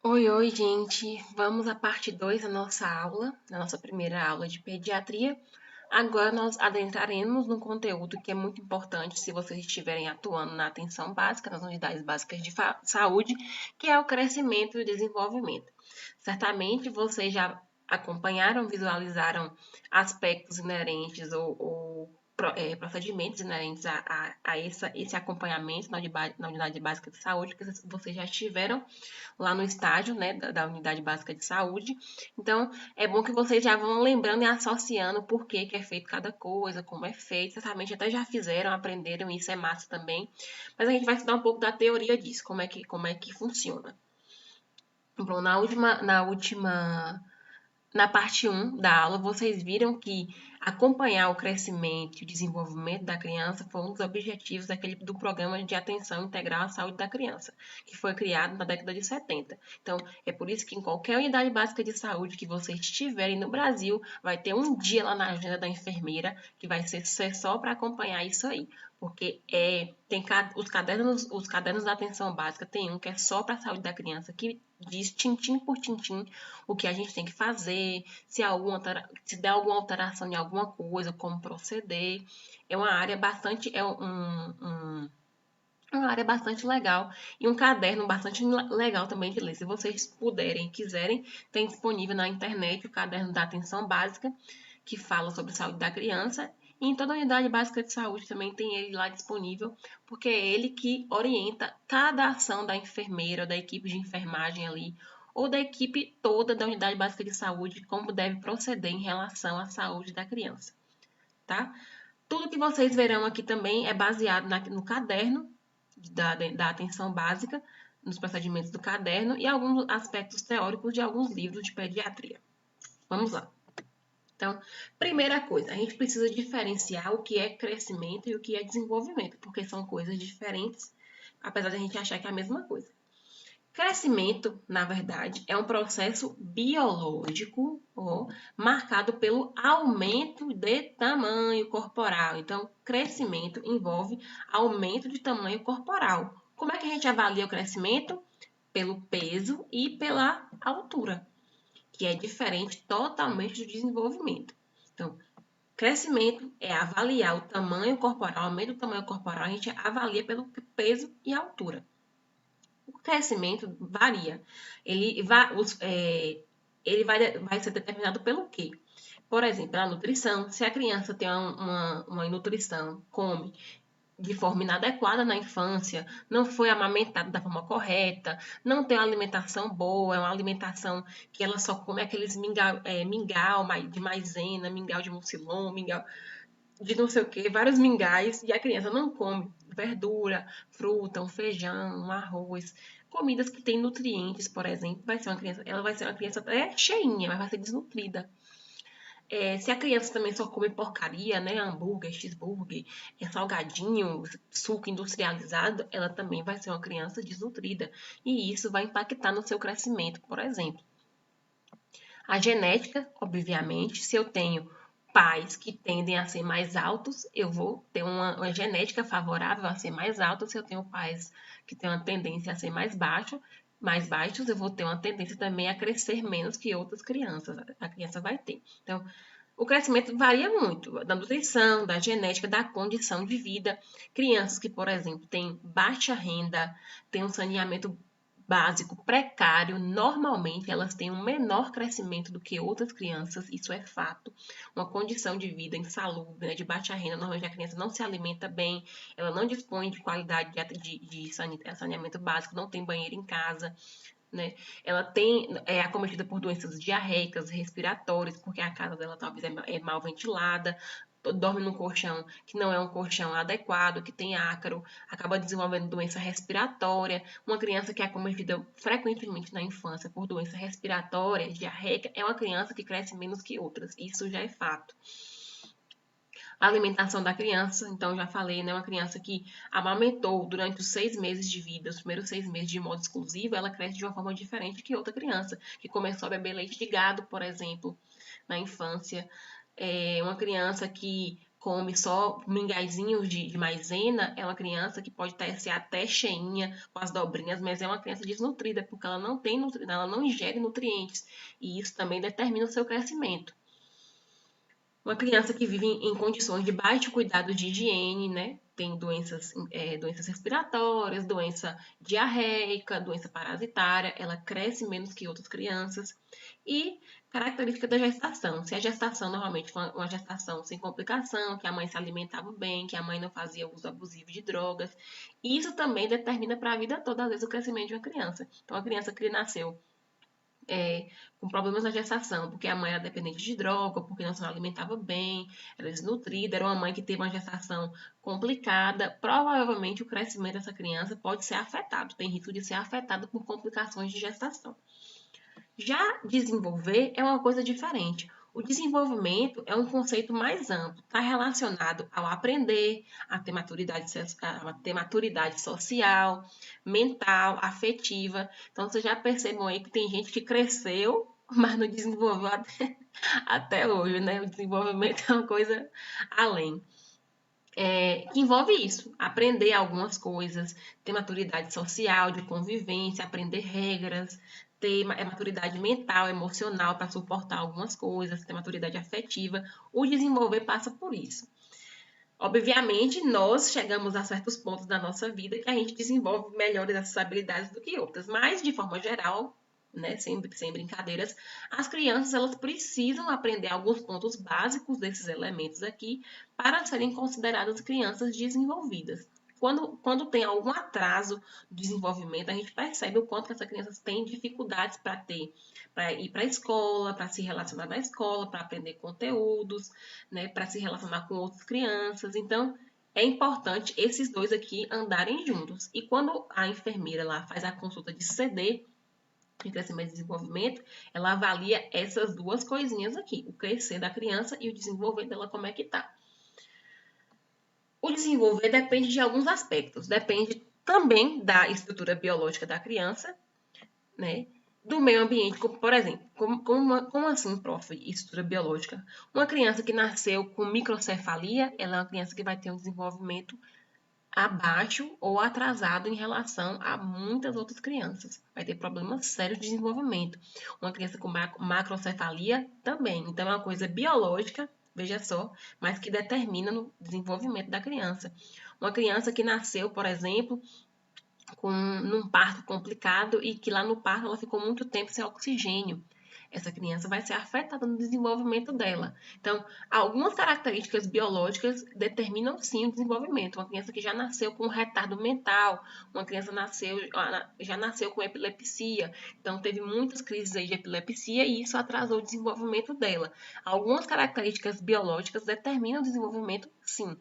Oi, oi, gente. Vamos à parte 2 da nossa aula, da nossa primeira aula de pediatria. Agora nós adentraremos num conteúdo que é muito importante se vocês estiverem atuando na atenção básica, nas unidades básicas de saúde, que é o crescimento e o desenvolvimento. Certamente vocês já acompanharam, visualizaram aspectos inerentes ou procedimentos inerentes a esse acompanhamento na unidade básica de saúde, que vocês já estiveram lá no estágio, né, da unidade básica de saúde. Então, é bom que vocês já vão lembrando e associando por que é feito cada coisa, como é feito. Certamente até já fizeram, aprenderam, isso é massa também. Mas a gente vai estudar um pouco da teoria disso, como é que funciona. Bom, na parte 1 da aula, vocês viram que acompanhar o crescimento e o desenvolvimento da criança foi um dos objetivos do Programa de Atenção Integral à Saúde da Criança, que foi criado na década de 70. Então, é por isso que em qualquer unidade básica de saúde que vocês tiverem no Brasil, vai ter um dia lá na agenda da enfermeira que vai ser só para acompanhar isso aí. Porque tem os cadernos da atenção básica, tem um que é só para a saúde da criança, que diz tintim por tintim o que a gente tem que fazer, se der alguma alteração em alguma coisa, como proceder. É uma área bastante, uma área bastante legal e um caderno bastante legal também de ler. Se vocês puderem e quiserem, tem disponível na internet o caderno da atenção básica, que fala sobre a saúde da criança. E em toda a unidade básica de saúde também tem ele lá disponível, porque é ele que orienta cada ação da enfermeira, da equipe de enfermagem ali, ou da equipe toda da unidade básica de saúde, como deve proceder em relação à saúde da criança, tá? Tudo que vocês verão aqui também é baseado no caderno da atenção básica, nos procedimentos do caderno e alguns aspectos teóricos de alguns livros de pediatria. Vamos lá. Então, primeira coisa, a gente precisa diferenciar o que é crescimento e o que é desenvolvimento, porque são coisas diferentes, apesar de a gente achar que é a mesma coisa. Crescimento, na verdade, é um processo biológico marcado pelo aumento de tamanho corporal. Então, crescimento envolve aumento de tamanho corporal. Como é que a gente avalia o crescimento? Pelo peso e pela altura, que é diferente totalmente do desenvolvimento. Então, crescimento é avaliar o tamanho corporal, aumento do tamanho corporal, a gente avalia pelo peso e altura. O crescimento varia. Ele vai ser determinado pelo quê? Por exemplo, pela nutrição. Se a criança tem uma nutrição, come de forma inadequada na infância, não foi amamentada da forma correta, não tem uma alimentação boa, é uma alimentação que ela só come aqueles mingau de maisena, mingau de mucilon, mingau de não sei o que, vários mingais, e a criança não come verdura, fruta, um feijão, um arroz, comidas que têm nutrientes, por exemplo, ela vai ser uma criança até cheinha, mas vai ser desnutrida. Se a criança também só come porcaria, né, hambúrguer, cheeseburger, salgadinho, suco industrializado, ela também vai ser uma criança desnutrida. E isso vai impactar no seu crescimento, por exemplo. A genética, obviamente, se eu tenho pais que tendem a ser mais altos, eu vou ter uma genética favorável a ser mais alto. Se eu tenho pais que têm uma tendência a ser mais baixos, eu vou ter uma tendência também a crescer menos que outras crianças. A criança vai ter. Então, o crescimento varia muito da nutrição, da genética, da condição de vida. Crianças que, por exemplo, têm baixa renda, têm um saneamento básico precário, normalmente elas têm um menor crescimento do que outras crianças, isso é fato. Uma condição de vida insalubre, né, de baixa renda, normalmente a criança não se alimenta bem, ela não dispõe de qualidade de saneamento básico, não tem banheiro em casa, né? Ela é acometida por doenças diarreicas, respiratórias, porque a casa dela talvez é mal ventilada, dorme num colchão que não é um colchão adequado, que tem ácaro, acaba desenvolvendo doença respiratória. Uma criança que é acometida frequentemente na infância por doença respiratória, diarreica, é uma criança que cresce menos que outras. Isso já é fato. A alimentação da criança, então já falei, né? Uma criança que amamentou durante os 6 meses de vida, os primeiros 6 meses de modo exclusivo, ela cresce de uma forma diferente que outra criança, que começou a beber leite de gado, por exemplo, na infância. Uma criança que come só mingauzinhos de maisena, é uma criança que pode ser até cheinha com as dobrinhas, mas é uma criança desnutrida, porque ela não tem ela não ingere nutrientes. E isso também determina o seu crescimento. Uma criança que vive em condições de baixo cuidado de higiene, né? Tem doenças respiratórias, doença diarreica, doença parasitária, ela cresce menos que outras crianças. E característica da gestação. Se a gestação normalmente foi uma gestação sem complicação, que a mãe se alimentava bem, que a mãe não fazia uso abusivo de drogas, isso também determina para a vida toda, às vezes, o crescimento de uma criança. Então, a criança que nasceu com problemas na gestação, porque a mãe era dependente de droga, porque não se alimentava bem, era desnutrida, era uma mãe que teve uma gestação complicada, provavelmente o crescimento dessa criança pode ser afetado, tem risco de ser afetado por complicações de gestação. Já desenvolver é uma coisa diferente. O desenvolvimento é um conceito mais amplo, está relacionado ao aprender, a ter maturidade social, mental, afetiva. Então, vocês já percebam aí que tem gente que cresceu, mas não desenvolveu até hoje, né? O desenvolvimento é uma coisa além. Que envolve isso, aprender algumas coisas, ter maturidade social, de convivência, aprender regras, ter maturidade mental, emocional para suportar algumas coisas, ter maturidade afetiva. O desenvolver passa por isso. Obviamente, nós chegamos a certos pontos da nossa vida que a gente desenvolve melhores essas habilidades do que outras, mas de forma geral, né, sem brincadeiras, as crianças elas precisam aprender alguns pontos básicos desses elementos aqui para serem consideradas crianças desenvolvidas. Quando tem algum atraso do desenvolvimento, a gente percebe o quanto essa criança tem dificuldades para ir para a escola, para se relacionar na escola, para aprender conteúdos, né, para se relacionar com outras crianças. Então, é importante esses dois aqui andarem juntos. E quando a enfermeira lá faz a consulta de CD, de crescimento e desenvolvimento, ela avalia essas duas coisinhas aqui, o crescer da criança e o desenvolver dela, como é que tá. O desenvolver depende de alguns aspectos, depende também da estrutura biológica da criança, né? Do meio ambiente, como, por exemplo, como assim, prof, estrutura biológica? Uma criança que nasceu com microcefalia, ela é uma criança que vai ter um desenvolvimento abaixo ou atrasado em relação a muitas outras crianças. Vai ter problemas sérios de desenvolvimento. Uma criança com macrocefalia também. Então, é uma coisa biológica, veja só, mas que determina no desenvolvimento da criança. Uma criança que nasceu, por exemplo, num parto complicado e que lá no parto ela ficou muito tempo sem oxigênio. Essa criança vai ser afetada no desenvolvimento dela. Então, algumas características biológicas determinam sim o desenvolvimento. Uma criança que já nasceu com retardo mental, uma criança já nasceu com epilepsia, então teve muitas crises aí de epilepsia e isso atrasou o desenvolvimento dela. Algumas características biológicas determinam o desenvolvimento, sim.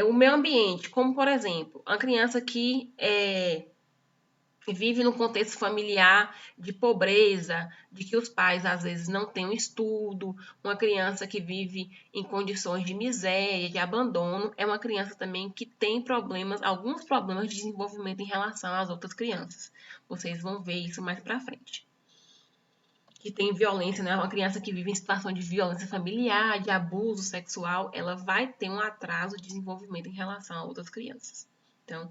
O meio ambiente, como por exemplo, a criança que vive num contexto familiar de pobreza, de que os pais às vezes não têm um estudo, uma criança que vive em condições de miséria, de abandono, é uma criança também que tem alguns problemas de desenvolvimento em relação às outras crianças. Vocês vão ver isso mais pra frente. Que tem violência, né? Uma criança que vive em situação de violência familiar, de abuso sexual, ela vai ter um atraso de desenvolvimento em relação a outras crianças. Então,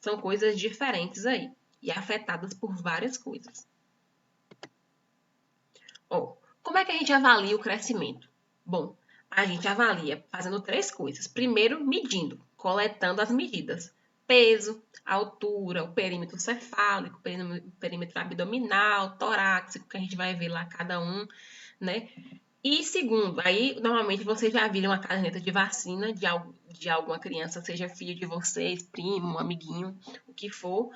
são coisas diferentes aí e afetadas por várias coisas. Como é que a gente avalia o crescimento? Bom, a gente avalia fazendo 3 coisas. Primeiro, medindo, coletando as medidas. Peso, altura, o perímetro cefálico, perímetro abdominal, torácico, que a gente vai ver lá cada um, né? E segundo, aí normalmente vocês já viram a caderneta de vacina de alguma criança, seja filho de vocês, primo, amiguinho, o que for.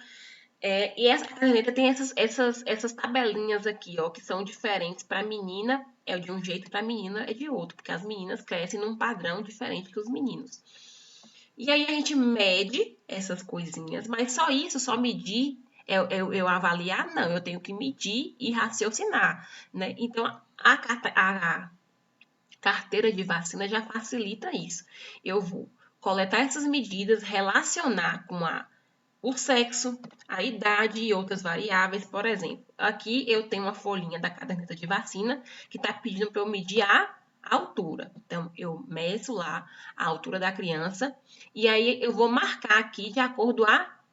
E essa caderneta tem essas tabelinhas aqui, ó, que são diferentes para a menina, é de um jeito, para a menina é de outro, porque as meninas crescem num padrão diferente que os meninos. E aí a gente mede essas coisinhas, mas só isso, só medir, eu avaliar, não, eu tenho que medir e raciocinar, né? Então, a carteira de vacina já facilita isso. Eu vou coletar essas medidas, relacionar com o sexo, a idade e outras variáveis. Por exemplo, aqui eu tenho uma folhinha da caderneta de vacina que está pedindo para eu medir a a altura. Então, eu meço lá a altura da criança e aí eu vou marcar aqui de acordo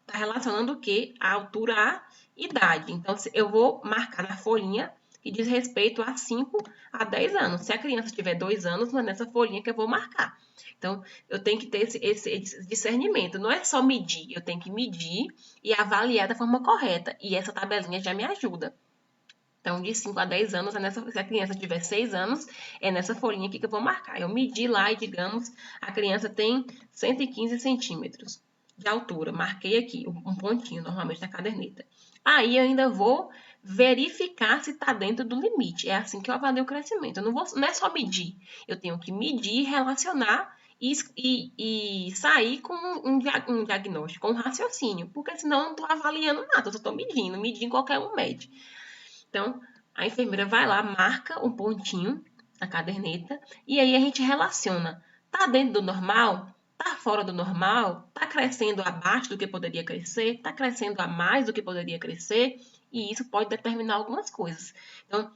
tá relacionando o quê? A altura à idade. Então, eu vou marcar na folhinha que diz respeito a 5 a 10 anos. Se a criança tiver 2 anos, não é nessa folhinha que eu vou marcar. Então, eu tenho que ter esse discernimento. Não é só medir, eu tenho que medir e avaliar da forma correta. E essa tabelinha já me ajuda. Então, de 5 a 10 anos, se a criança tiver 6 anos, é nessa folhinha aqui que eu vou marcar. Eu medi lá e, digamos, a criança tem 115 centímetros de altura. Marquei aqui um pontinho, normalmente na caderneta. Aí, eu ainda vou verificar se está dentro do limite. É assim que eu avalio o crescimento. Eu não é só medir. Eu tenho que medir, relacionar e sair com um diagnóstico, um raciocínio. Porque senão eu não estou avaliando nada, eu só estou medindo. Medindo qualquer um mede. Então, a enfermeira vai lá, marca um pontinho na caderneta e aí a gente relaciona. Tá dentro do normal? Tá fora do normal? Tá crescendo abaixo do que poderia crescer? Tá crescendo a mais do que poderia crescer? E isso pode determinar algumas coisas. Então,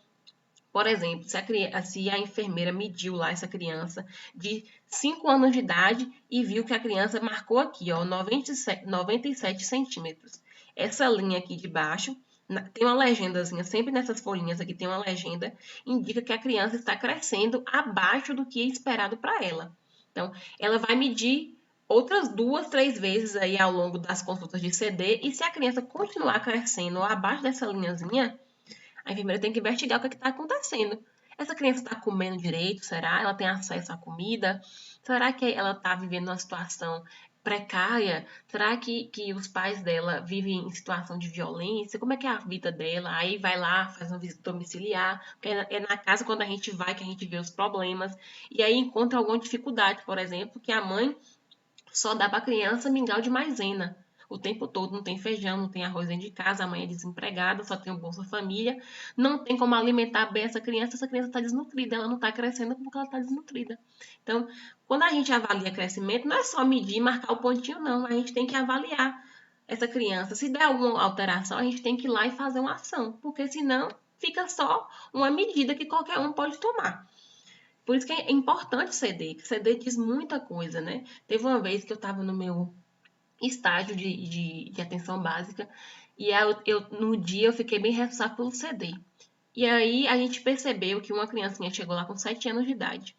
por exemplo, se a enfermeira mediu lá essa criança de 5 anos de idade e viu que a criança marcou aqui, ó, 97 centímetros. Essa linha aqui de baixo tem uma legendazinha, sempre nessas folhinhas aqui tem uma legenda, indica que a criança está crescendo abaixo do que é esperado para ela. Então, ela vai medir outras 2, 3 vezes aí ao longo das consultas de CD e se a criança continuar crescendo abaixo dessa linhazinha, a enfermeira tem que investigar o que está acontecendo. Essa criança está comendo direito? Será? Ela tem acesso à comida? Será que ela está vivendo uma situação precária? Será que os pais dela vivem em situação de violência? Como é que é a vida dela? Aí vai lá, faz uma visita domiciliar, porque é na casa quando a gente vai que a gente vê os problemas. E aí encontra alguma dificuldade, por exemplo, que a mãe só dá para a criança mingau de maisena. O tempo todo não tem feijão, não tem arroz dentro de casa, a mãe é desempregada, só tem o Bolsa Família, não tem como alimentar bem essa criança está desnutrida, ela não está crescendo porque ela está desnutrida. Então, quando a gente avalia crescimento, não é só medir e marcar o pontinho, não, a gente tem que avaliar essa criança. Se der alguma alteração, a gente tem que ir lá e fazer uma ação, porque senão fica só uma medida que qualquer um pode tomar. Por isso que é importante CD, que CD diz muita coisa, né? Teve uma vez que eu estava no meu estágio de atenção básica e no dia eu fiquei bem responsável pelo CD. E aí a gente percebeu que uma criancinha chegou lá com 7 anos de idade,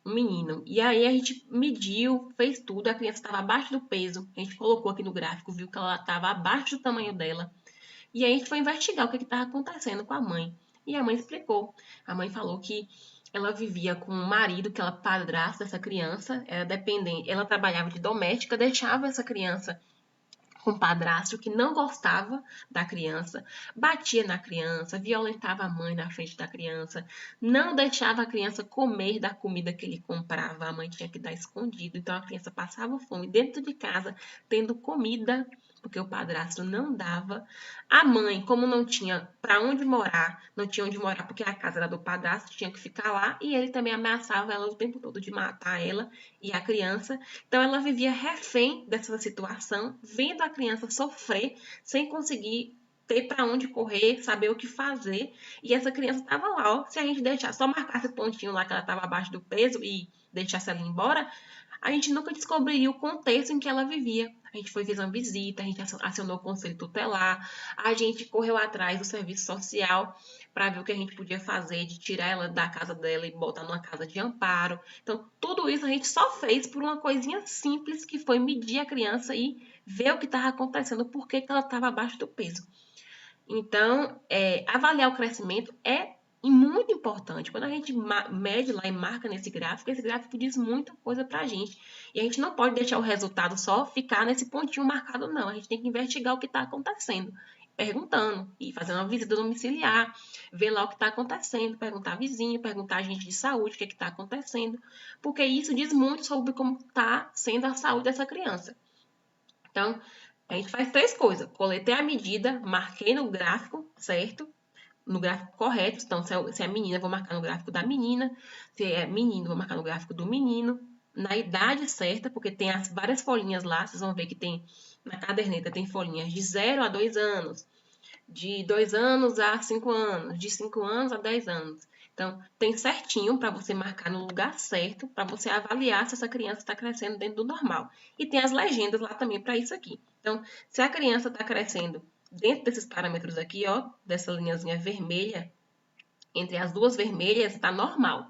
um menino. E aí a gente mediu, fez tudo, a criança estava abaixo do peso. A gente colocou aqui no gráfico, viu que ela estava abaixo do tamanho dela. E aí a gente foi investigar o que estava acontecendo com a mãe. E a mãe explicou. A mãe falou que ela vivia com um marido, que ela padrasto dessa criança, era dependente, ela trabalhava de doméstica, deixava essa criança com um padrasto que não gostava da criança, batia na criança, violentava a mãe na frente da criança, não deixava a criança comer da comida que ele comprava, a mãe tinha que dar escondido, então a criança passava fome dentro de casa, tendo comida, porque o padrasto não dava. A mãe, como não tinha para onde morar, não tinha onde morar porque a casa era do padrasto, tinha que ficar lá, e ele também ameaçava ela o tempo todo de matar ela e a criança. Então ela vivia refém dessa situação, vendo a criança sofrer sem conseguir ter para onde correr, saber o que fazer. E essa criança estava lá, ó. Se a gente deixar, só marcasse o pontinho lá que ela estava abaixo do peso e deixasse ela ir embora, a gente nunca descobriria o contexto em que ela vivia. A gente foi fazer uma visita, a gente acionou o conselho tutelar, a gente correu atrás do serviço social para ver o que a gente podia fazer, de tirar ela da casa dela e botar numa casa de amparo. Então, tudo isso a gente só fez por uma coisinha simples, que foi medir a criança e ver o que estava acontecendo, por que ela estava abaixo do peso. Então, avaliar o crescimento é muito importante. Quando a gente mede lá e marca nesse gráfico, esse gráfico diz muita coisa pra gente. E a gente não pode deixar o resultado só ficar nesse pontinho marcado, não. A gente tem que investigar o que está acontecendo, perguntando e fazendo uma visita domiciliar, ver lá o que está acontecendo, perguntar a vizinho, perguntar a gente de saúde o que está acontecendo, porque isso diz muito sobre como está sendo a saúde dessa criança. Então, a gente faz 3 coisas. Coletei a medida, marquei no gráfico, certo? No gráfico correto. Então, se é menina, vou marcar no gráfico da menina. Se é menino, vou marcar no gráfico do menino. Na idade certa, porque tem as várias folhinhas lá. Vocês vão ver que tem, na caderneta, tem folhinhas de 0 a 2 anos. De 2 anos a 5 anos. De 5 anos a 10 anos. Então, tem certinho para você marcar no lugar certo, para você avaliar se essa criança está crescendo dentro do normal. E tem as legendas lá também para isso aqui. Então, se a criança está crescendo dentro desses parâmetros aqui, ó, dessa linhazinha vermelha, entre as duas vermelhas, está normal.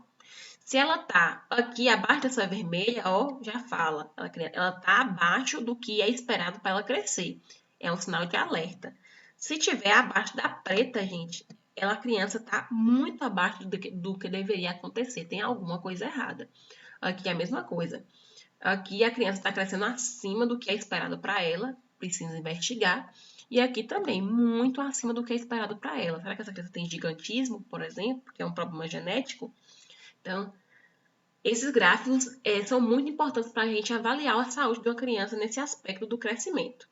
Se ela tá aqui abaixo dessa vermelha, ó, já fala. Ela tá abaixo do que é esperado para ela crescer. É um sinal de alerta. Se tiver abaixo da preta, gente, a criança tá muito abaixo do que deveria acontecer. Tem alguma coisa errada. Aqui é a mesma coisa. Aqui a criança está crescendo acima do que é esperado para ela. Precisa investigar. E aqui também, muito acima do que é esperado para ela. Será que essa criança tem gigantismo, por exemplo, que é um problema genético? Então, esses gráficos são muito importantes para a gente avaliar a saúde de uma criança nesse aspecto do crescimento.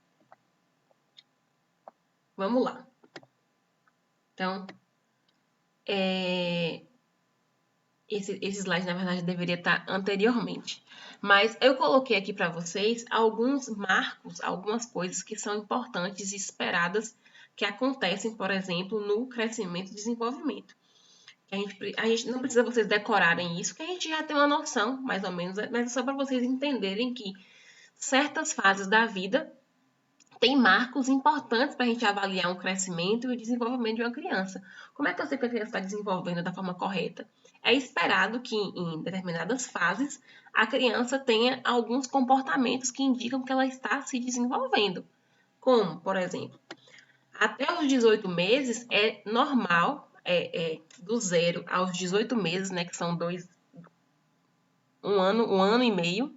Vamos lá. Então, esse slide, na verdade, deveria estar anteriormente. Mas eu coloquei aqui para vocês alguns marcos, algumas coisas que são importantes e esperadas que acontecem, por exemplo, no crescimento e desenvolvimento. A gente não precisa vocês decorarem isso, que a gente já tem uma noção, mais ou menos, mas é só para vocês entenderem que certas fases da vida tem marcos importantes para a gente avaliar um crescimento e o desenvolvimento de uma criança. Como é que eu sei que a criança está desenvolvendo da forma correta? É esperado que em determinadas fases a criança tenha alguns comportamentos que indicam que ela está se desenvolvendo. Como, por exemplo, até os 18 meses é normal, do 0 aos 18 meses, né, que são um ano e meio,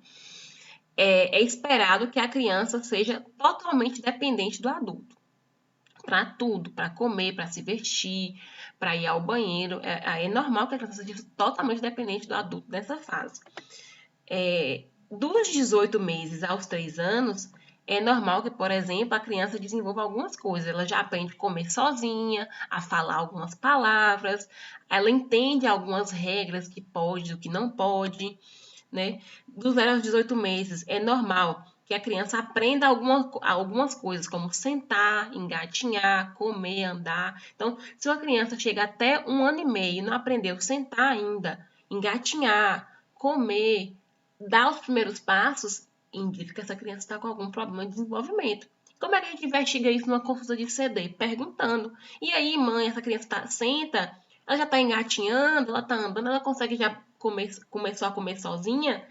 é esperado que a criança seja totalmente dependente do adulto. Para tudo, para comer, para se vestir, para ir ao banheiro. É normal que a criança seja totalmente dependente do adulto nessa fase. Dos 18 meses aos 3 anos, é normal que, por exemplo, a criança desenvolva algumas coisas. Ela já aprende a comer sozinha, a falar algumas palavras, ela entende algumas regras que pode e o que não pode, né? Dos 0 aos 18 meses, é normal que a criança aprenda algumas coisas, como sentar, engatinhar, comer, andar. Então, se uma criança chega até 1 ano e meio e não aprendeu a sentar ainda, engatinhar, comer, dar os primeiros passos, indica que essa criança está com algum problema de desenvolvimento. Como é que a gente investiga isso numa consulta de CD? Perguntando. E aí, mãe, essa criança senta, ela já está engatinhando, ela está andando, ela consegue já começou a comer sozinha?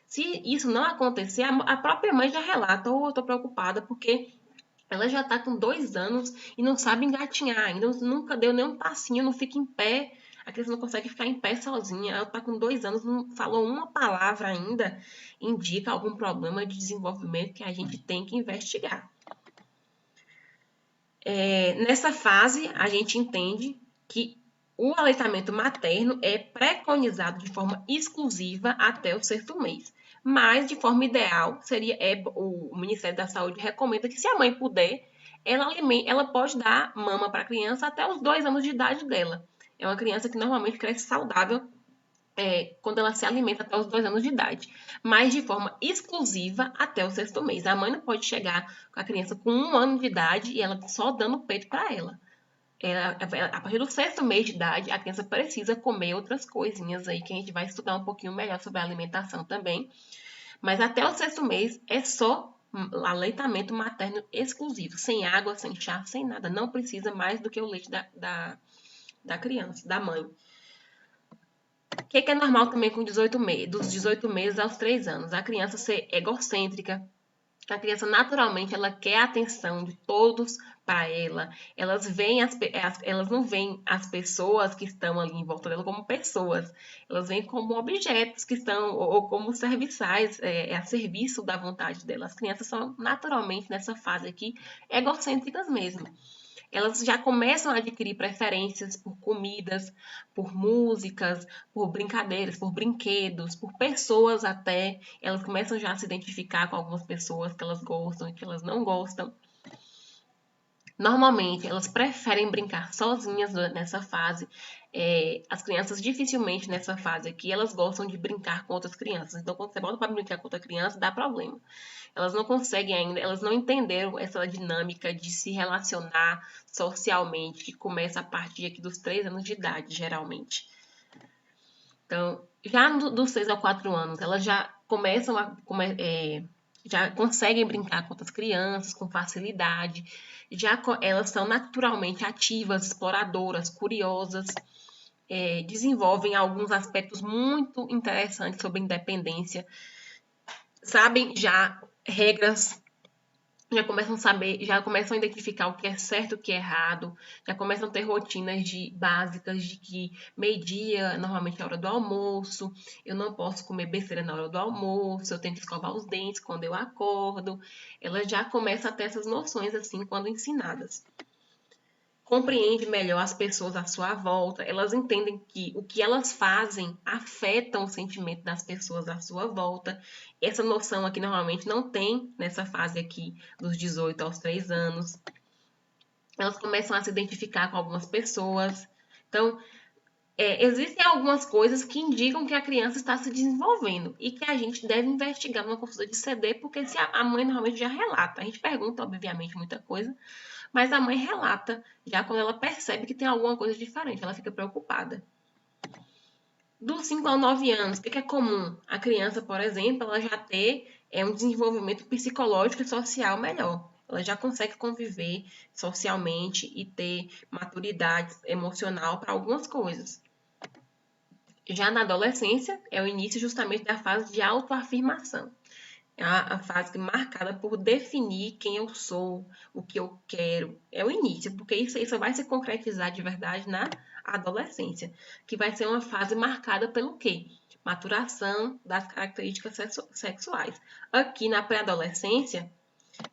Se isso não acontecer, a própria mãe já relata, ou eu estou preocupada porque ela já está com 2 anos e não sabe engatinhar ainda, nunca deu nenhum passinho, não fica em pé, a criança não consegue ficar em pé sozinha, ela está com 2 anos, não falou uma palavra ainda, indica algum problema de desenvolvimento que a gente tem que investigar. Nessa fase, a gente entende que o aleitamento materno é preconizado de forma exclusiva até o 6º mês. Mas, de forma ideal, o Ministério da Saúde recomenda que, se a mãe puder, ela pode dar mama para a criança até os 2 anos de idade dela. É uma criança que normalmente cresce saudável quando ela se alimenta até os 2 anos de idade, mas de forma exclusiva até o 6º mês. A mãe não pode chegar com a criança com 1 ano de idade e ela só dando peito para ela. A partir do 6º mês de idade, a criança precisa comer outras coisinhas aí que a gente vai estudar um pouquinho melhor sobre a alimentação também. Mas até o 6º mês é só aleitamento materno exclusivo, sem água, sem chá, sem nada. Não precisa mais do que o leite da criança, da mãe. O que é normal também com 18 meses, dos 18 meses aos 3 anos? A criança ser egocêntrica. A criança, naturalmente, ela quer a atenção de todos para ela. Elas não veem as pessoas que estão ali em volta dela como pessoas. Elas veem como objetos que estão, ou como serviçais, a serviço da vontade dela. As crianças são, naturalmente, nessa fase aqui, egocêntricas mesmo. Elas já começam a adquirir preferências por comidas, por músicas, por brincadeiras, por brinquedos, por pessoas até. Elas começam já a se identificar com algumas pessoas que elas gostam e que elas não gostam. Normalmente, elas preferem brincar sozinhas nessa fase. As crianças dificilmente nessa fase aqui, elas gostam de brincar com outras crianças. Então, quando você bota para brincar com outra criança, dá problema. Elas não conseguem ainda, elas não entenderam essa dinâmica de se relacionar socialmente, que começa a partir aqui dos 3 anos de idade, geralmente. Então, já dos 6 a 4 anos, elas já começam já conseguem brincar com outras crianças com facilidade, elas são naturalmente ativas, exploradoras, curiosas, desenvolvem alguns aspectos muito interessantes sobre independência, sabem já regras, já começam a identificar o que é certo e o que é errado, já começam a ter rotinas básicas de que meio-dia, normalmente é a hora do almoço, eu não posso comer besteira na hora do almoço, eu tenho que escovar os dentes quando eu acordo. Elas já começam a ter essas noções assim quando ensinadas. Compreende melhor as pessoas à sua volta, elas entendem que o que elas fazem afeta o sentimento das pessoas à sua volta. Essa noção aqui normalmente não tem nessa fase aqui dos 18 aos 3 anos. Elas começam a se identificar com algumas pessoas. Então, existem algumas coisas que indicam que a criança está se desenvolvendo e que a gente deve investigar numa consulta de CD, porque se a mãe normalmente já relata. A gente pergunta, obviamente, muita coisa, mas a mãe relata já quando ela percebe que tem alguma coisa diferente, ela fica preocupada. Dos 5 aos 9 anos, o que é comum? A criança, por exemplo, ela já ter um desenvolvimento psicológico e social melhor. Ela já consegue conviver socialmente e ter maturidade emocional para algumas coisas. Já na adolescência, é o início justamente da fase de autoafirmação. É a fase marcada por definir quem eu sou, o que eu quero. É o início, porque isso aí só vai se concretizar de verdade na adolescência, que vai ser uma fase marcada pelo quê? Maturação das características sexuais. Aqui na pré-adolescência,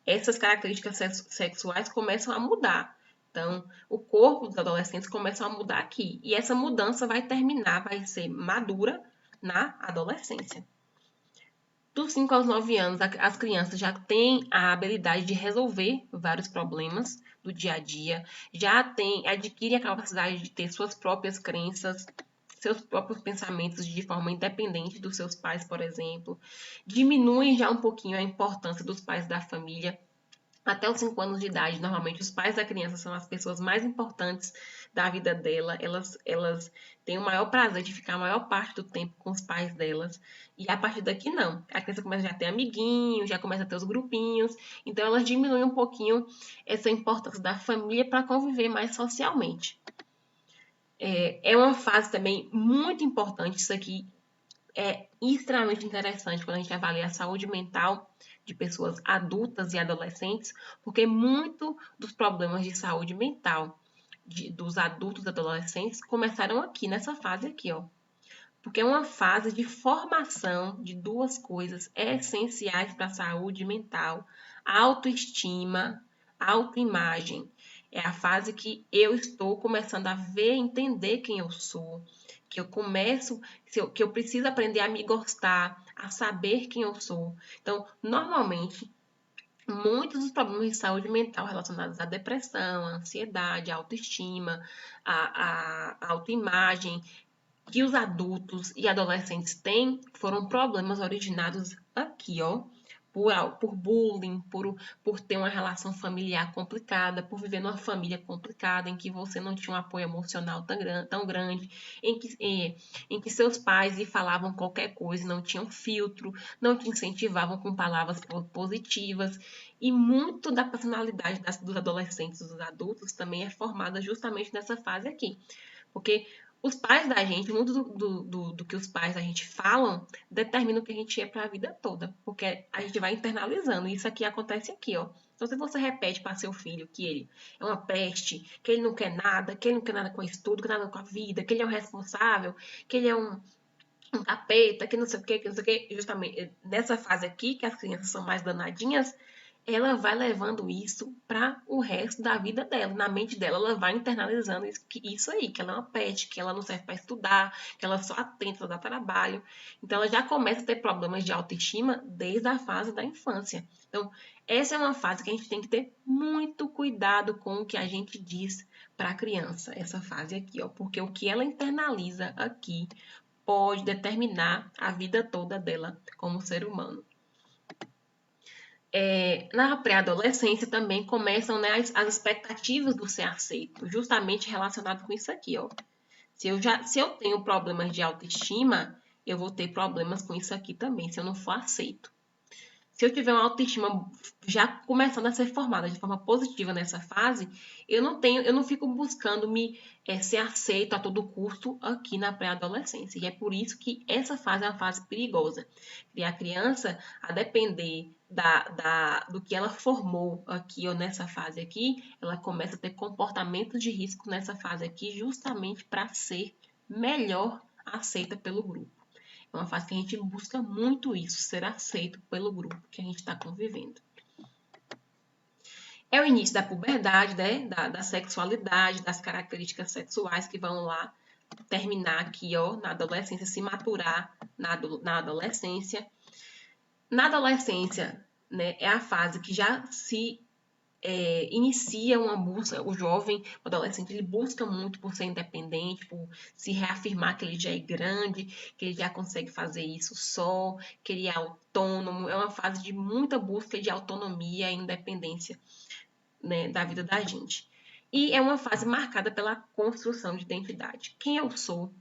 essas características sexuais começam a mudar. Então, o corpo dos adolescentes começa a mudar aqui. E essa mudança vai vai ser madura na adolescência. Dos 5 aos 9 anos, as crianças já têm a habilidade de resolver vários problemas do dia a dia, adquirem a capacidade de ter suas próprias crenças, seus próprios pensamentos de forma independente dos seus pais, por exemplo. Diminuem já um pouquinho a importância dos pais da família. Até os 5 anos de idade, normalmente os pais da criança são as pessoas mais importantes da vida dela. Elas têm o maior prazer de ficar a maior parte do tempo com os pais delas. E a partir daqui, não. A criança começa já a ter amiguinhos, já começa a ter os grupinhos. Então, elas diminuem um pouquinho essa importância da família para conviver mais socialmente. É uma fase também muito importante. Isso aqui é extremamente interessante quando a gente avalia a saúde mental de pessoas adultas e adolescentes, porque muito dos problemas de saúde mental dos adultos e adolescentes começaram aqui, nessa fase aqui, ó. Porque é uma fase de formação de duas coisas essenciais para a saúde mental: autoestima, autoimagem. É a fase que eu estou começando a ver, entender quem eu sou, que eu começo, que eu preciso aprender a me gostar, a saber quem eu sou. Então, normalmente, muitos dos problemas de saúde mental relacionados à depressão, à ansiedade, à autoestima, à autoimagem, que os adultos e adolescentes têm foram problemas originados aqui, ó, por bullying, por ter uma relação familiar complicada, por viver numa família complicada, em que você não tinha um apoio emocional tão grande, em que seus pais lhe falavam qualquer coisa, não tinham filtro, não te incentivavam com palavras positivas. E muito da personalidade dos adolescentes e dos adultos também é formada justamente nessa fase aqui. Porque os pais da gente, muito do que os pais da gente falam, determina o que a gente é para a vida toda. Porque a gente vai internalizando. E isso aqui acontece aqui, ó. Então, se você repete para seu filho que ele é uma peste, que ele não quer nada, que ele não quer nada com estudo, que nada com a vida, que ele é um responsável, que ele é um capeta, que não sei o que não sei o que, justamente nessa fase aqui, que as crianças são mais danadinhas, ela vai levando isso para o resto da vida dela. Na mente dela, ela vai internalizando isso aí, que ela é uma pet, que ela não serve para estudar, que ela só atenta, dá trabalho. Então, ela já começa a ter problemas de autoestima desde a fase da infância. Então, essa é uma fase que a gente tem que ter muito cuidado com o que a gente diz para a criança, essa fase aqui, ó, porque o que ela internaliza aqui pode determinar a vida toda dela como ser humano. Na pré-adolescência também começam, né, as expectativas do ser aceito, justamente relacionado com isso aqui, ó. Se eu tenho problemas de autoestima, eu vou ter problemas com isso aqui também, se eu não for aceito. Se eu tiver uma autoestima já começando a ser formada de forma positiva nessa fase, eu não fico buscando ser aceito a todo custo aqui na pré-adolescência. E é por isso que essa fase é uma fase perigosa. E a criança, a depender do que ela formou aqui ou nessa fase aqui, ela começa a ter comportamentos de risco nessa fase aqui, justamente para ser melhor aceita pelo grupo. É uma fase que a gente busca muito isso, ser aceito pelo grupo que a gente está convivendo. É o início da puberdade, né? Da sexualidade, das características sexuais que vão lá terminar aqui, ó, na adolescência, se maturar na adolescência. Na adolescência, né, é a fase que já se inicia uma busca, o jovem, o adolescente, ele busca muito por ser independente, por se reafirmar que ele já é grande, que ele já consegue fazer isso só, que ele é autônomo. É uma fase de muita busca de autonomia e independência, né, da vida da gente. E é uma fase marcada pela construção de identidade. Quem eu sou?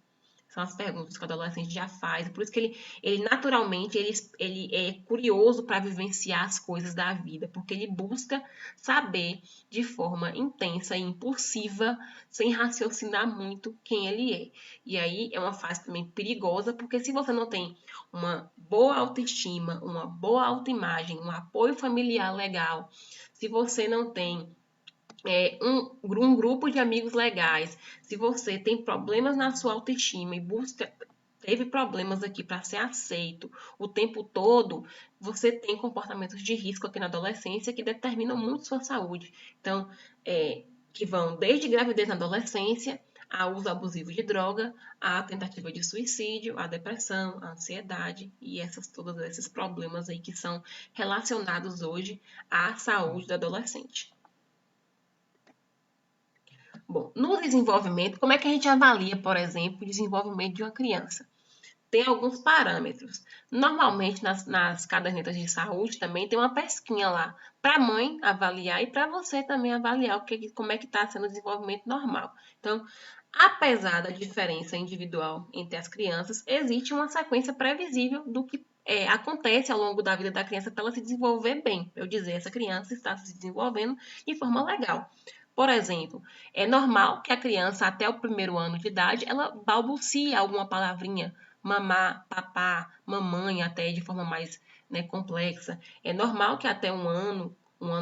São as perguntas que o adolescente já faz. Por isso que ele naturalmente, ele é curioso para vivenciar as coisas da vida, porque ele busca saber de forma intensa e impulsiva, sem raciocinar muito quem ele é. E aí é uma fase também perigosa, porque se você não tem uma boa autoestima, uma boa autoimagem, um apoio familiar legal, se você não tem um grupo de amigos legais, se você tem problemas na sua autoestima e teve problemas aqui para ser aceito o tempo todo, você tem comportamentos de risco aqui na adolescência que determinam muito sua saúde. Então, que vão desde gravidez na adolescência, ao uso abusivo de droga, a tentativa de suicídio, a depressão, a ansiedade e todos esses problemas aí que são relacionados hoje à saúde do adolescente. Bom, no desenvolvimento, como é que a gente avalia, por exemplo, o desenvolvimento de uma criança? Tem alguns parâmetros. Normalmente, nas cadernetas de saúde também tem uma pesquinha lá para a mãe avaliar e para você também avaliar como é que está sendo o desenvolvimento normal. Então, apesar da diferença individual entre as crianças, existe uma sequência previsível do que acontece ao longo da vida da criança para ela se desenvolver bem. Eu dizer, essa criança está se desenvolvendo de forma legal. Por exemplo, é normal que a criança, até o primeiro ano de idade, ela balbucie alguma palavrinha, mamá, papá, mamãe, até de forma mais, né, complexa. É normal que até um ano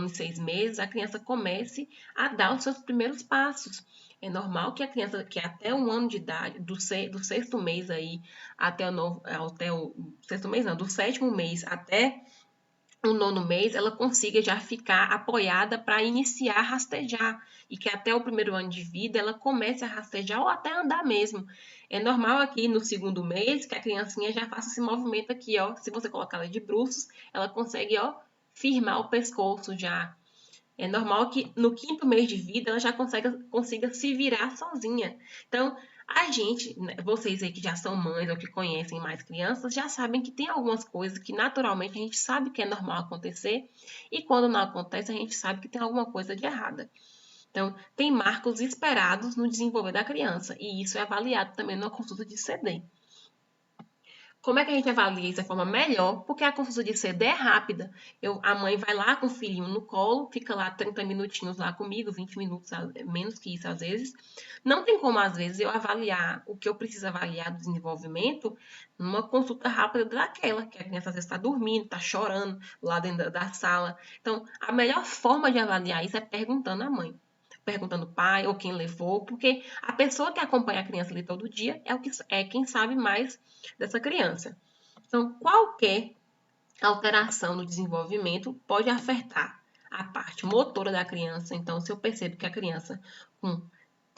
e 6 meses, a criança comece a dar os seus primeiros passos. É normal que a criança, que até um ano de idade, do sexto mês aí, até o sexto mês não, do sétimo mês até o nono mês, ela consiga já ficar apoiada para iniciar a rastejar e que até o primeiro ano de vida ela comece a rastejar ou até andar mesmo. É normal aqui no segundo mês que a criancinha já faça esse movimento aqui, ó. Se você colocar ela de bruços, ela consegue, ó, firmar o pescoço já. É normal que no quinto mês de vida ela já consiga se virar sozinha. Então, a gente, vocês aí que já são mães ou que conhecem mais crianças, já sabem que tem algumas coisas que naturalmente a gente sabe que é normal acontecer e quando não acontece a gente sabe que tem alguma coisa de errada. Então, tem marcos esperados no desenvolver da criança e isso é avaliado também numa consulta de CD. Como é que a gente avalia isso de forma melhor? Porque a consulta de CD é rápida. A mãe vai lá com o filhinho no colo, fica lá 30 minutinhos lá comigo, 20 minutos, menos que isso às vezes. Não tem como, às vezes, eu avaliar o que eu preciso avaliar do desenvolvimento numa consulta rápida daquela, que a criança às vezes está dormindo, está chorando lá dentro da sala. Então, a melhor forma de avaliar isso é perguntando à mãe. Perguntando o pai ou quem levou, porque a pessoa que acompanha a criança ali todo dia é quem sabe mais dessa criança. Então, qualquer alteração no desenvolvimento pode afetar a parte motora da criança. Então, se eu percebo que a criança com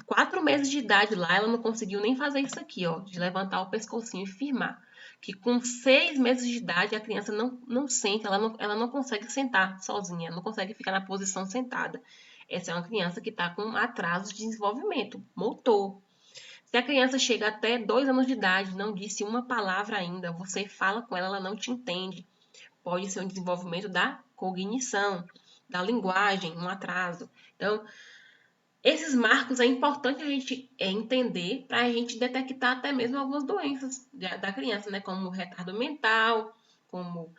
4 meses de idade lá, ela não conseguiu nem fazer isso aqui, ó, de levantar o pescocinho e firmar. Que com 6 meses de idade a criança não sente, ela não consegue sentar sozinha, não consegue ficar na posição sentada. Essa é uma criança que está com atraso de desenvolvimento motor. Se a criança chega até 2 anos de idade, não disse uma palavra ainda, você fala com ela, ela não te entende. Pode ser um desenvolvimento da cognição, da linguagem, um atraso. Então, Esses marcos é importante a gente entender para a gente detectar até mesmo algumas doenças da criança, né? Como retardo mental, como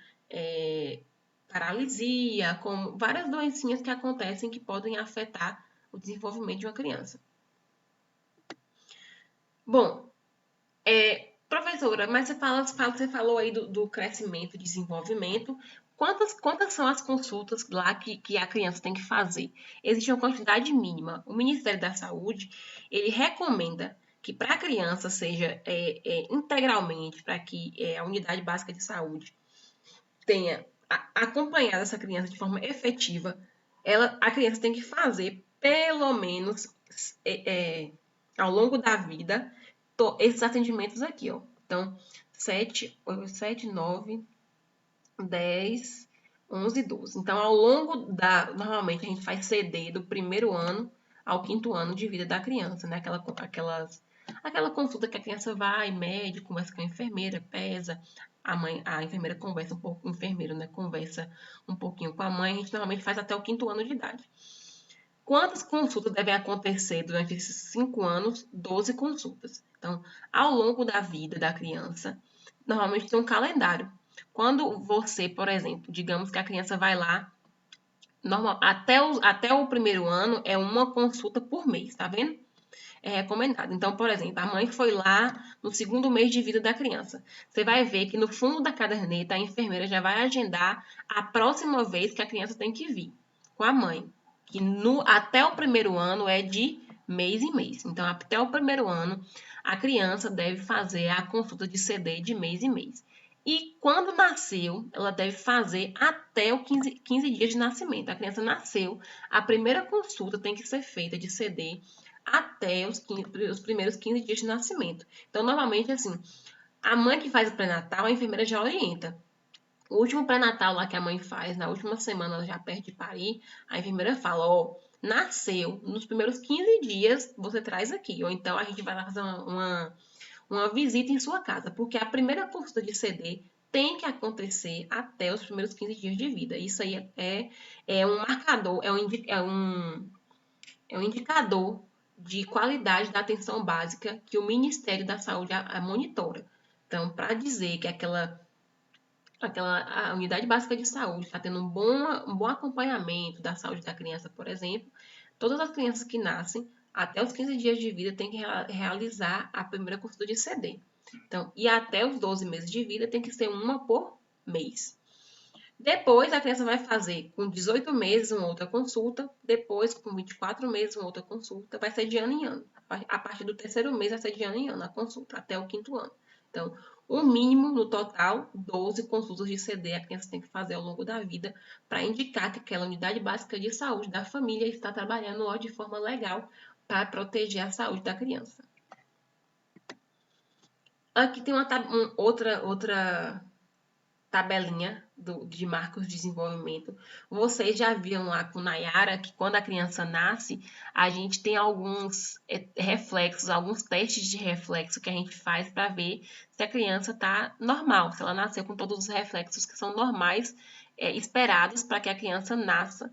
paralisia, como várias doencinhas que acontecem que podem afetar o desenvolvimento de uma criança. Bom, professora, mas você falou aí do crescimento e desenvolvimento. Quantas são as consultas lá que a criança tem que fazer? Existe uma quantidade mínima. O Ministério da Saúde, ele recomenda que para a criança seja integralmente, para que a unidade básica de saúde tenha acompanhado essa criança de forma efetiva, a criança tem que fazer pelo menos ao longo da vida esses atendimentos aqui, ó. Então, 7, 9, 10, 11 e 12. Então, ao longo normalmente a gente faz CD do primeiro ano ao quinto ano de vida da criança, né? Aquela consulta que a criança vai, mede, conversa com a enfermeira, pesa, a enfermeira conversa um pouco com o enfermeiro, né? Conversa um pouquinho com a mãe. A gente normalmente faz até o quinto ano de idade. Quantas consultas devem acontecer durante esses 5 anos? 12 consultas. Então, ao longo da vida da criança, normalmente tem um calendário. Quando você, por exemplo, digamos que a criança vai lá, até o primeiro ano é uma consulta por mês, tá vendo? É recomendado. Então, por exemplo, a mãe foi lá no segundo mês de vida da criança. Você vai ver que no fundo da caderneta a enfermeira já vai agendar a próxima vez que a criança tem que vir com a mãe. Que até o primeiro ano é de mês em mês. Então, até o primeiro ano, a criança deve fazer a consulta de CD de mês em mês. E quando nasceu, ela deve fazer até os 15 dias de nascimento. A criança nasceu, a primeira consulta tem que ser feita de CD até os primeiros 15 dias de nascimento. Então, normalmente, assim, a mãe que faz o pré-natal, a enfermeira já orienta. O último pré-natal lá que a mãe faz, na última semana ela já perde de parir, a enfermeira fala, ó, nasceu, nos primeiros 15 dias você traz aqui, ou então a gente vai lá fazer uma visita em sua casa, porque a primeira consulta de CD tem que acontecer até os primeiros 15 dias de vida. Isso aí é um marcador, é um indicador de qualidade da atenção básica que o Ministério da Saúde a monitora. Então, para dizer que a unidade básica de saúde está tendo um bom acompanhamento da saúde da criança, por exemplo, todas as crianças que nascem até os 15 dias de vida têm que realizar a primeira consulta de CD. Então, e até os 12 meses de vida tem que ser uma por mês. Depois, a criança vai fazer com 18 meses uma outra consulta, depois com 24 meses uma outra consulta, vai ser de ano em ano. A partir do terceiro mês vai ser de ano em ano a consulta, até o quinto ano. Então, o mínimo, no total, 12 consultas de CD a criança tem que fazer ao longo da vida para indicar que aquela unidade básica de saúde da família está trabalhando de forma legal para proteger a saúde da criança. Aqui tem outra tabelinha de marcos de desenvolvimento. Vocês já viram lá com Nayara que quando a criança nasce, a gente tem alguns reflexos, alguns testes de reflexo que a gente faz para ver se a criança está normal, se ela nasceu com todos os reflexos que são normais, esperados para que a criança nasça,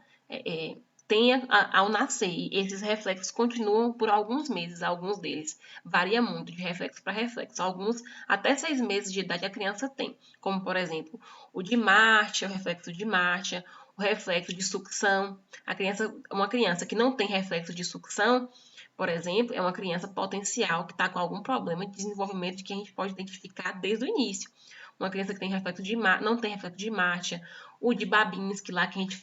tenha ao nascer. E esses reflexos continuam por alguns meses, alguns deles. Varia muito de reflexo para reflexo. Alguns até 6 meses de idade a criança tem, como por exemplo o de marcha, o reflexo de marcha, o reflexo de sucção. Uma criança que não tem reflexo de sucção, por exemplo, é uma criança potencial que está com algum problema de desenvolvimento que a gente pode identificar desde o início. Uma criança que tem reflexo não tem reflexo de marcha, o de Babinski lá que a gente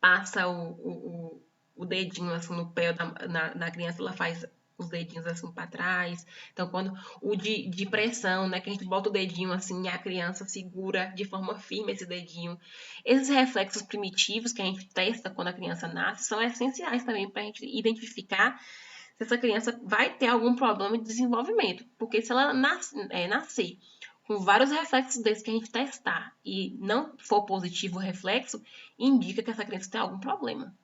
passa o dedinho assim no pé na criança, ela faz os dedinhos assim para trás. Então, quando o de pressão, né, que a gente bota o dedinho assim e a criança segura de forma firme esse dedinho. Esses reflexos primitivos que a gente testa quando a criança nasce são essenciais também para a gente identificar se essa criança vai ter algum problema de desenvolvimento. Porque se ela nascer com vários reflexos desses que a gente testar e não for positivo o reflexo, indica que essa criança tem algum problema.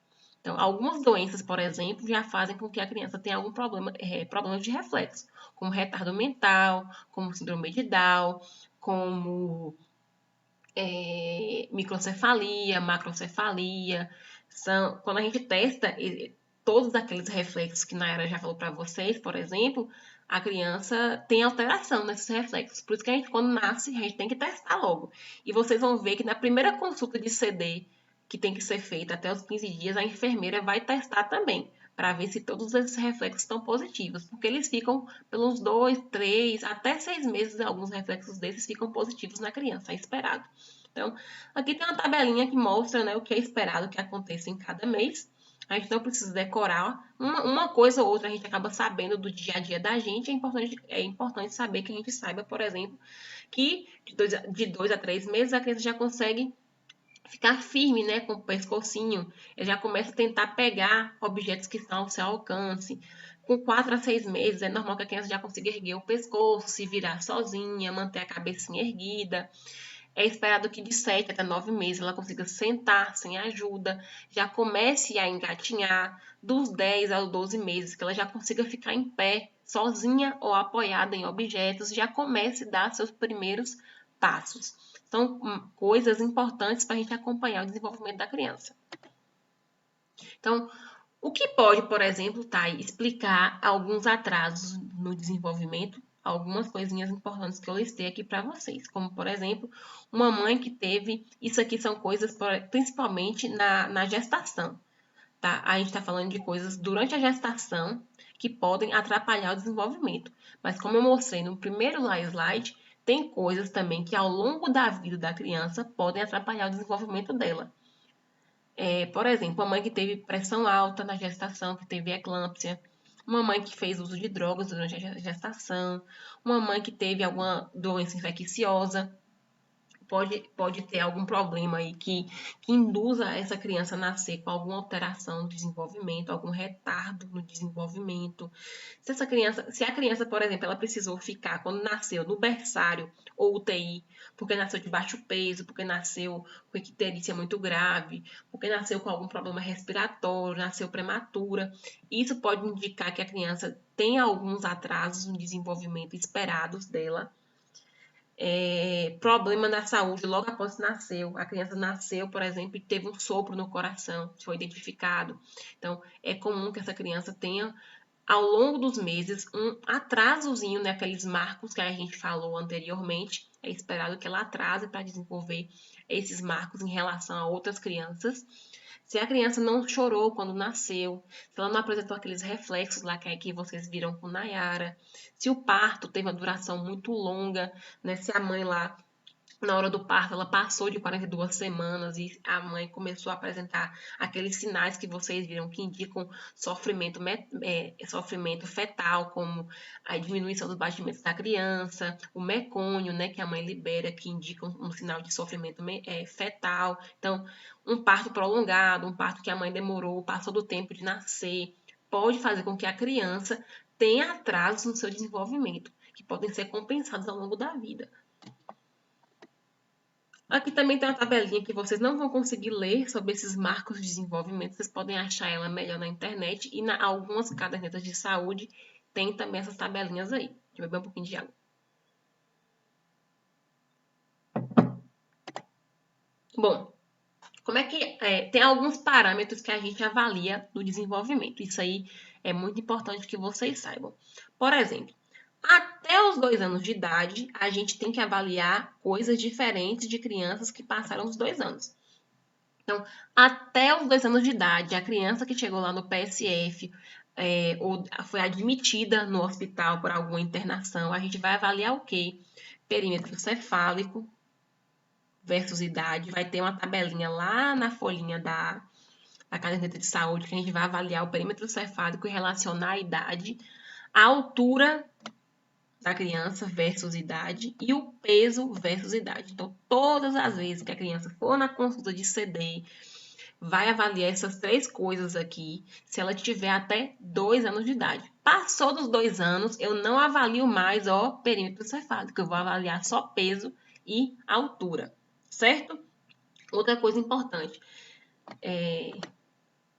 Então, algumas doenças, por exemplo, já fazem com que a criança tenha algum problema de reflexo, como retardo mental, como síndrome de Down, como microcefalia, macrocefalia. Quando a gente testa todos aqueles reflexos que Nayara já falou para vocês, por exemplo, a criança tem alteração nesses reflexos. Por isso que a gente, quando nasce, a gente tem que testar logo. E vocês vão ver que na primeira consulta de CD, que tem que ser feita até os 15 dias, a enfermeira vai testar também, para ver se todos esses reflexos estão positivos, porque eles ficam pelos 2, 3, até 6 meses, alguns reflexos desses ficam positivos na criança, é esperado. Então, aqui tem uma tabelinha que mostra, né, o que é esperado que aconteça em cada mês. A gente não precisa decorar. Uma coisa ou outra a gente acaba sabendo do dia a dia da gente. É importante saber que a gente saiba, por exemplo, que de 2 a 3 meses a criança já consegue ficar firme, né, com o pescocinho. Ele já começa a tentar pegar objetos que estão ao seu alcance. Com 4 a 6 meses, é normal que a criança já consiga erguer o pescoço, se virar sozinha, manter a cabecinha erguida. É esperado que de 7 até 9 meses ela consiga sentar sem ajuda, já comece a engatinhar, dos 10 aos 12 meses, que ela já consiga ficar em pé, sozinha ou apoiada em objetos, já comece a dar seus primeiros passos. São coisas importantes para a gente acompanhar o desenvolvimento da criança. Então, o que pode, por exemplo, explicar alguns atrasos no desenvolvimento, algumas coisinhas importantes que eu listei aqui para vocês, como, por exemplo, uma mãe que teve, isso aqui são coisas principalmente na gestação, tá? A gente está falando de coisas durante a gestação que podem atrapalhar o desenvolvimento, mas como eu mostrei no primeiro slide, tem coisas também que ao longo da vida da criança podem atrapalhar o desenvolvimento dela. Por exemplo, uma mãe que teve pressão alta na gestação, que teve eclâmpsia, uma mãe que fez uso de drogas durante a gestação, uma mãe que teve alguma doença infecciosa, pode ter algum problema aí que induza essa criança a nascer com alguma alteração no desenvolvimento, algum retardo no desenvolvimento. Se a criança, por exemplo, ela precisou ficar quando nasceu no berçário ou UTI, porque nasceu de baixo peso, porque nasceu com icterícia muito grave, porque nasceu com algum problema respiratório, nasceu prematura, isso pode indicar que a criança tem alguns atrasos no desenvolvimento esperados dela. Problema na saúde logo após que nasceu. A criança nasceu, por exemplo, e teve um sopro no coração, foi identificado. Então, é comum que essa criança tenha, ao longo dos meses, um atrasozinho naqueles marcos que a gente falou anteriormente. É esperado que ela atrase para desenvolver esses marcos em relação a outras crianças. Se a criança não chorou quando nasceu, se ela não apresentou aqueles reflexos lá que vocês viram com Nayara, se o parto teve uma duração muito longa, né? Se a mãe lá, na hora do parto, ela passou de 42 semanas e a mãe começou a apresentar aqueles sinais que vocês viram que indicam sofrimento fetal, como a diminuição dos batimentos da criança, o mecônio, né, que a mãe libera, que indica um sinal de sofrimento fetal. Então, um parto prolongado, um parto que a mãe demorou, passou do tempo de nascer, pode fazer com que a criança tenha atrasos no seu desenvolvimento, que podem ser compensados ao longo da vida. Aqui também tem uma tabelinha que vocês não vão conseguir ler sobre esses marcos de desenvolvimento. Vocês podem achar ela melhor na internet e algumas cadernetas de saúde tem também essas tabelinhas aí. Deixa eu beber um pouquinho de água. Bom, como é que tem alguns parâmetros que a gente avalia no desenvolvimento. Isso aí é muito importante que vocês saibam. Por exemplo, até os 2 anos de idade, a gente tem que avaliar coisas diferentes de crianças que passaram os 2 anos. Então, até os 2 anos de idade, a criança que chegou lá no PSF ou foi admitida no hospital por alguma internação, a gente vai avaliar o quê? Perímetro cefálico versus idade. Vai ter uma tabelinha lá na folhinha da caderneta de saúde que a gente vai avaliar o perímetro cefálico e relacionar a idade, a altura da criança versus idade e o peso versus idade. Então, todas as vezes que a criança for na consulta de CD, vai avaliar essas 3 coisas aqui, se ela tiver até 2 anos de idade. Passou dos 2 anos, eu não avalio mais o perímetro cefálico, eu vou avaliar só peso e altura, certo? Outra coisa importante,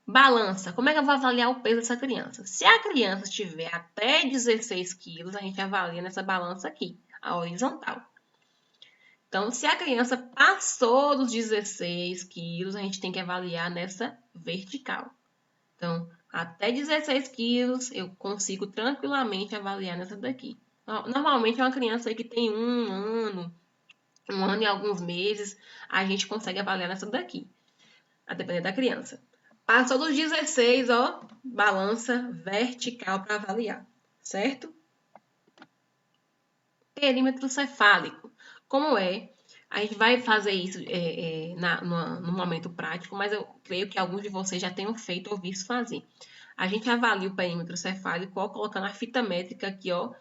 balança. Como é que eu vou avaliar o peso dessa criança? Se a criança tiver até 16 quilos, a gente avalia nessa balança aqui, a horizontal. Então, se a criança passou dos 16 quilos, a gente tem que avaliar nessa vertical. Então, Até 16 quilos eu consigo tranquilamente avaliar nessa daqui. Normalmente é uma criança aí que tem um ano e alguns meses, a gente consegue avaliar nessa daqui, a depender da criança. Passou dos 16, ó, balança vertical para avaliar, certo? Perímetro cefálico. Como é? A gente vai fazer isso no momento prático, mas eu creio que alguns de vocês já tenham feito ou visto fazer. A gente avalia o perímetro cefálico, ó, colocando a fita métrica aqui, ó,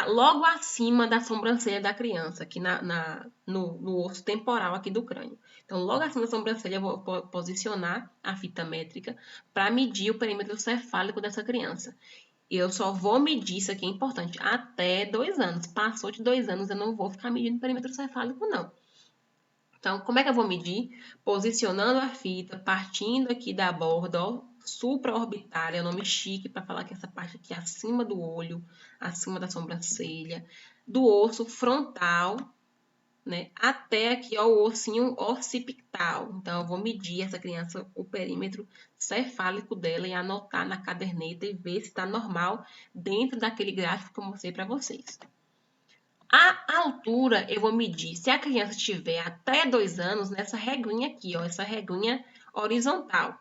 logo acima da sobrancelha da criança, aqui no osso temporal aqui do crânio. Então, logo acima da sobrancelha, eu vou posicionar a fita métrica para medir o perímetro cefálico dessa criança. Eu só vou medir, isso aqui é importante, até 2 anos. Passou de 2 anos, eu não vou ficar medindo perímetro cefálico, não. Então, como é que eu vou medir? Posicionando a fita, partindo aqui da borda, ó, supraorbitária, é o nome chique para falar que essa parte aqui é acima do olho, acima da sobrancelha, do osso frontal, né, até aqui ó, o ossinho occipital. Então, eu vou medir essa criança, o perímetro cefálico dela e anotar na caderneta e ver se está normal dentro daquele gráfico que eu mostrei para vocês. A altura eu vou medir se a criança tiver até 2 anos nessa reguinha aqui, ó, essa reguinha horizontal.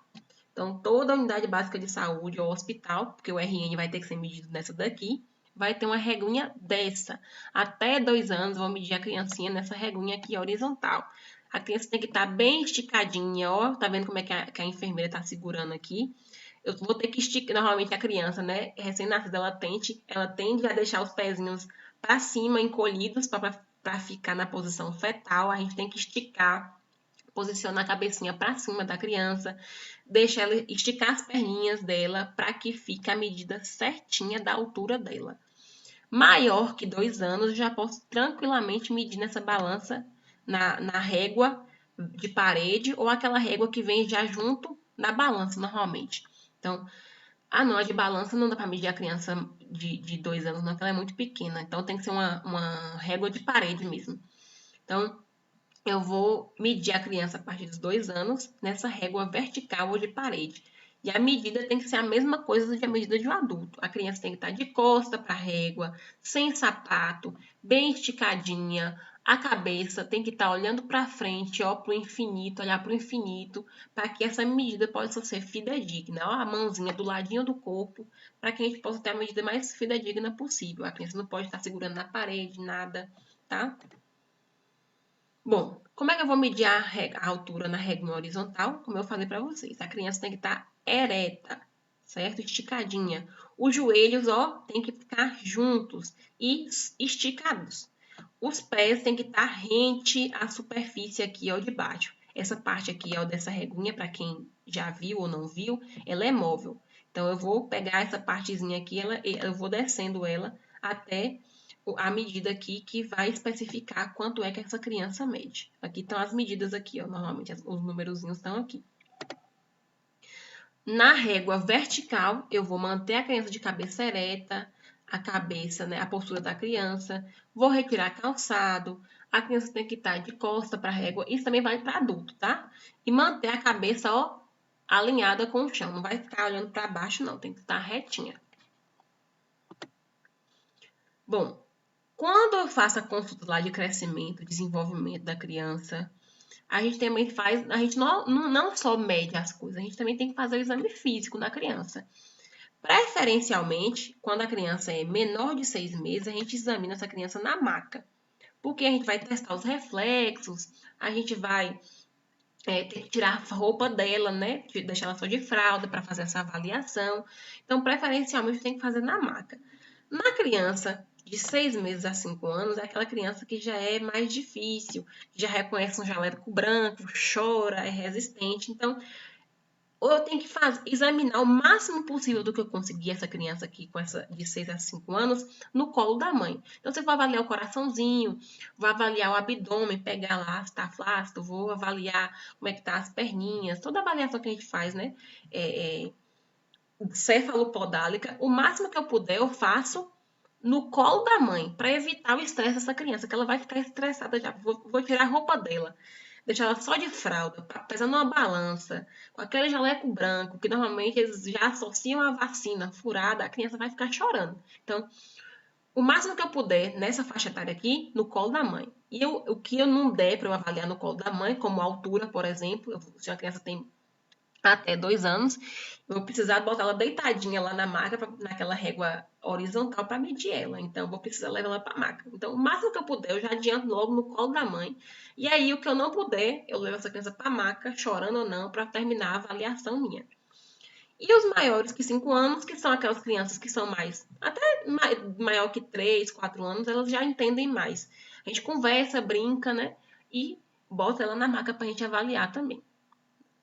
Então, toda a unidade básica de saúde ou hospital, porque o RN vai ter que ser medido nessa daqui, vai ter uma reguinha dessa. Até 2 anos, vou medir a criancinha nessa reguinha aqui horizontal. A criança tem que estar bem esticadinha, ó. Tá vendo como é que a enfermeira tá segurando aqui? Eu vou ter que esticar, normalmente a criança, né, recém-nascida, ela tende a deixar os pezinhos para cima, encolhidos, para ficar na posição fetal. A gente tem que esticar, posicionar a cabecinha para cima da criança, deixa ela esticar as perninhas dela para que fique a medida certinha da altura dela. Maior que 2 anos, eu já posso tranquilamente medir nessa balança, na régua de parede ou aquela régua que vem já junto na balança normalmente. Então, não, a de balança não dá para medir a criança de 2 anos, não, porque ela é muito pequena. Então, tem que ser uma régua de parede mesmo. Então, eu vou medir a criança a partir dos 2 anos nessa régua vertical ou de parede. E a medida tem que ser a mesma coisa da medida de um adulto. A criança tem que estar de costa para a régua, sem sapato, bem esticadinha. A cabeça tem que estar olhando para frente, ó, para o infinito, olhar para o infinito, para que essa medida possa ser fidedigna. Ó, a mãozinha do ladinho do corpo, para que a gente possa ter a medida mais fidedigna possível. A criança não pode estar segurando na parede, nada, tá? Bom, como é que eu vou medir a altura na régua horizontal? Como eu falei para vocês, a criança tem que estar ereta, certo? Esticadinha. Os joelhos, ó, tem que ficar juntos e esticados. Os pés tem que estar rente à superfície aqui, ó, de baixo. Essa parte aqui, ó, dessa reguinha, para quem já viu ou não viu, ela é móvel. Então, eu vou pegar essa partezinha aqui, eu vou descendo ela até a medida aqui que vai especificar quanto é que essa criança mede. Aqui estão as medidas aqui, ó, normalmente os numerozinhos estão aqui. Na régua vertical, eu vou manter a criança de cabeça ereta, a cabeça, né, a postura da criança, vou retirar calçado, a criança tem que estar de costa para a régua, isso também vale para adulto, tá? E manter a cabeça, ó, alinhada com o chão, não vai ficar olhando para baixo, não, tem que estar retinha. Bom, quando eu faço a consulta lá de crescimento, desenvolvimento da criança, a gente também faz, a gente não só mede as coisas, a gente também tem que fazer o exame físico da criança. Preferencialmente, quando a criança é menor de 6 meses, a gente examina essa criança na maca. Porque a gente vai testar os reflexos, a gente vai ter que tirar a roupa dela, né? Deixar ela só de fralda para fazer essa avaliação. Então, preferencialmente, tem que fazer na maca. Na criança de 6 meses a 5 anos, é aquela criança que já é mais difícil, já reconhece um jaleco branco, chora, é resistente. Então, ou eu tenho que examinar o máximo possível do que eu conseguir essa criança aqui com essa de 6 a 5 anos no colo da mãe. Então, você vai avaliar o coraçãozinho, vou avaliar o abdômen, pegar lá se tá flácido, vou avaliar como é que tá as perninhas, toda a avaliação que a gente faz, né? Cefalopodálica, o máximo que eu puder eu faço no colo da mãe, para evitar o estresse dessa criança, que ela vai ficar estressada já. Vou tirar a roupa dela. deixa ela só de fralda, pesando uma balança, com aquele jaleco branco, que normalmente eles já associam a vacina furada, a criança vai ficar chorando. Então, o máximo que eu puder nessa faixa etária aqui, no colo da mãe. E o que eu não der para eu avaliar no colo da mãe, como a altura, por exemplo, se a criança tem até 2 anos, eu vou precisar botar ela deitadinha lá na maca, naquela régua horizontal, para medir ela. Então, eu vou precisar levar ela para a maca. Então, o máximo que eu puder, eu já adianto logo no colo da mãe. E aí, o que eu não puder, eu levo essa criança para a maca, chorando ou não, para terminar a avaliação minha. E os maiores que 5 anos, que são aquelas crianças que são mais, até maior que 3, 4 anos, elas já entendem mais. A gente conversa, brinca, né? E bota ela na maca para a gente avaliar também.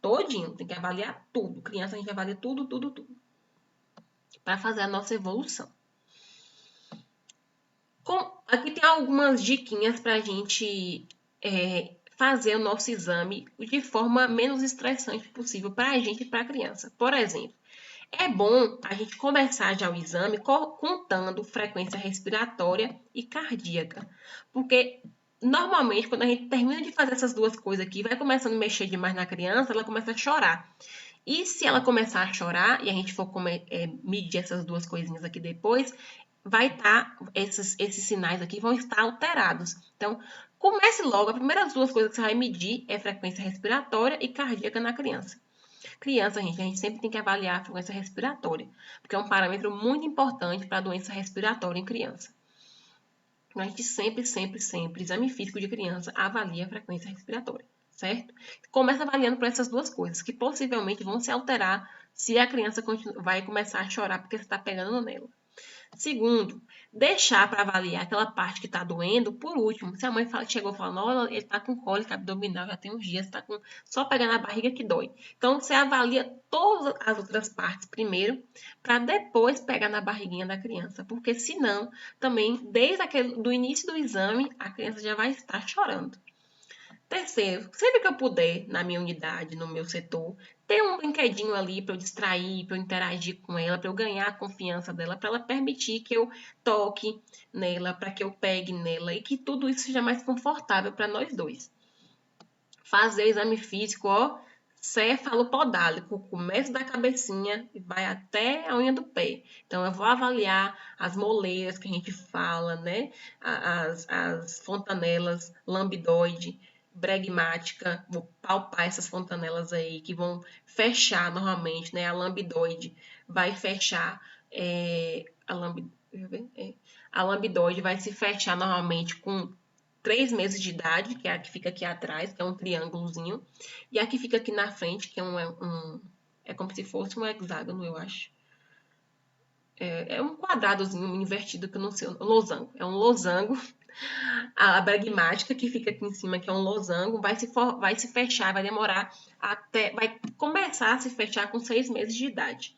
Todinho, tem que avaliar tudo. Criança, a gente avalia tudo, tudo, tudo. Para fazer a nossa evolução. Aqui tem algumas diquinhas para a gente fazer o nosso exame de forma menos estressante possível para a gente e para a criança. Por exemplo, é bom a gente começar já o exame contando frequência respiratória e cardíaca. Porque normalmente, quando a gente termina de fazer essas duas coisas aqui, vai começando a mexer demais na criança, ela começa a chorar. E se ela começar a chorar e a gente for medir essas duas coisinhas aqui depois, vai estar, esses sinais aqui vão estar alterados. Então, comece logo. As primeiras duas coisas que você vai medir é frequência respiratória e cardíaca na criança. Criança, gente, a gente sempre tem que avaliar a frequência respiratória, porque é um parâmetro muito importante para a doença respiratória em criança. Então, a gente sempre, exame físico de criança avalia a frequência respiratória, certo? Começa avaliando por essas duas coisas, que possivelmente vão se alterar se a criança vai começar a chorar porque você está pegando nela. Segundo, deixar para avaliar aquela parte que está doendo por último. Se a mãe chegou falando, olha, ele está com cólica abdominal, já tem uns dias, está com só pegando a barriga que dói. Então, você avalia todas as outras partes primeiro, para depois pegar na barriguinha da criança. Porque senão, também, desde do início do exame, a criança já vai estar chorando. Terceiro, sempre que eu puder, na minha unidade, no meu setor, ter um brinquedinho ali para eu distrair, para eu interagir com ela, para eu ganhar a confiança dela, para ela permitir que eu toque nela, para que eu pegue nela e que tudo isso seja mais confortável para nós dois. Fazer o exame físico, ó, cefalopodálico, começo da cabecinha e vai até a unha do pé. Então, eu vou avaliar as moleiras que a gente fala, né? As fontanelas lambidoide, bregmática, vou palpar essas fontanelas aí que vão fechar normalmente, né? A lambidoide vai fechar, a lambidoide vai se fechar normalmente com 3 meses de idade, que é a que fica aqui atrás, que é um triângulozinho, e a que fica aqui na frente, que é como se fosse um hexágono, eu acho. É um quadradozinho invertido, que eu não sei, losango. É um losango. A pragmática que fica aqui em cima, que é um losango, vai se fechar, vai demorar vai começar a se fechar com 6 meses de idade.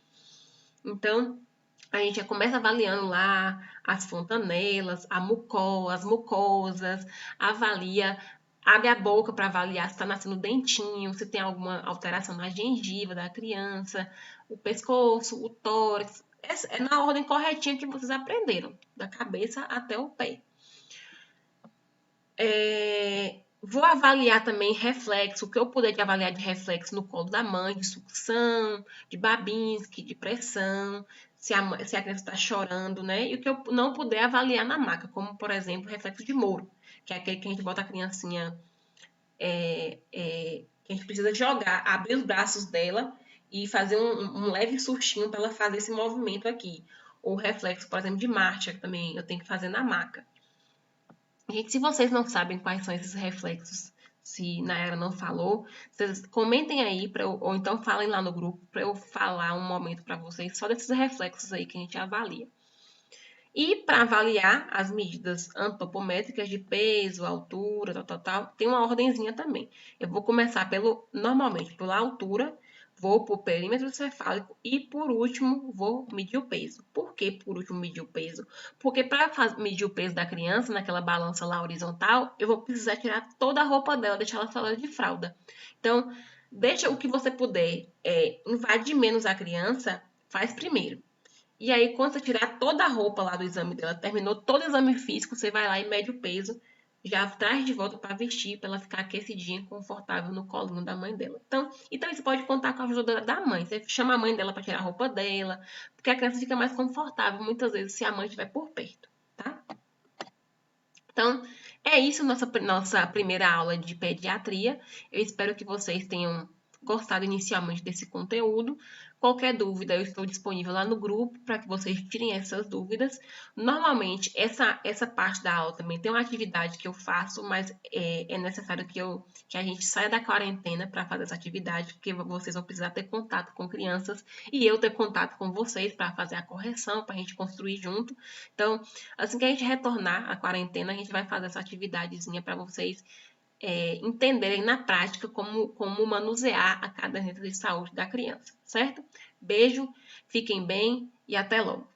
Então, a gente já começa avaliando lá as fontanelas, as mucosas, avalia, abre a boca para avaliar se está nascendo dentinho, se tem alguma alteração na gengiva da criança, o pescoço, o tórax. É na ordem corretinha que vocês aprenderam, da cabeça até o pé. Vou avaliar também reflexo, o que eu puder de avaliar de reflexo no colo da mãe, de sucção, de Babinski, de pressão, se a criança está chorando, né? E o que eu não puder avaliar na maca, como, por exemplo, reflexo de Moro, que é aquele que a gente bota a criancinha, que a gente precisa jogar, abrir os braços dela e fazer um leve sustinho para ela fazer esse movimento aqui. Ou reflexo, por exemplo, de marcha, que também eu tenho que fazer na maca. Gente, se vocês não sabem quais são esses reflexos, se Nayara não falou, vocês comentem aí, ou então falem lá no grupo, para eu falar um momento para vocês só desses reflexos aí que a gente avalia. E para avaliar as medidas antropométricas de peso, altura, tal, tem uma ordenzinha também. Eu vou começar normalmente pela altura, vou para o perímetro cefálico e, por último, vou medir o peso. Por que, por último, medir o peso? Porque para medir o peso da criança, naquela balança lá horizontal, eu vou precisar tirar toda a roupa dela, deixar ela falando de fralda. Então, deixa o que você puder invadir menos a criança, faz primeiro. E aí, quando você tirar toda a roupa lá do exame dela, terminou todo o exame físico, você vai lá e mede o peso já traz de volta para vestir, para ela ficar aquecidinha, confortável no colinho da mãe dela. Então você pode contar com a ajuda da mãe. Você chama a mãe dela para tirar a roupa dela, porque a criança fica mais confortável muitas vezes se a mãe estiver por perto, tá? Então, é isso nossa primeira aula de pediatria. Eu espero que vocês tenham gostado inicialmente desse conteúdo. Qualquer dúvida, eu estou disponível lá no grupo para que vocês tirem essas dúvidas. Normalmente, essa parte da aula também tem uma atividade que eu faço, mas é necessário que a gente saia da quarentena para fazer essa atividade, porque vocês vão precisar ter contato com crianças e eu ter contato com vocês para fazer a correção, para a gente construir junto. Então, assim que a gente retornar à quarentena, a gente vai fazer essa atividadezinha para vocês entenderem na prática como manusear a caderneta de saúde da criança, certo? Beijo, fiquem bem e até logo.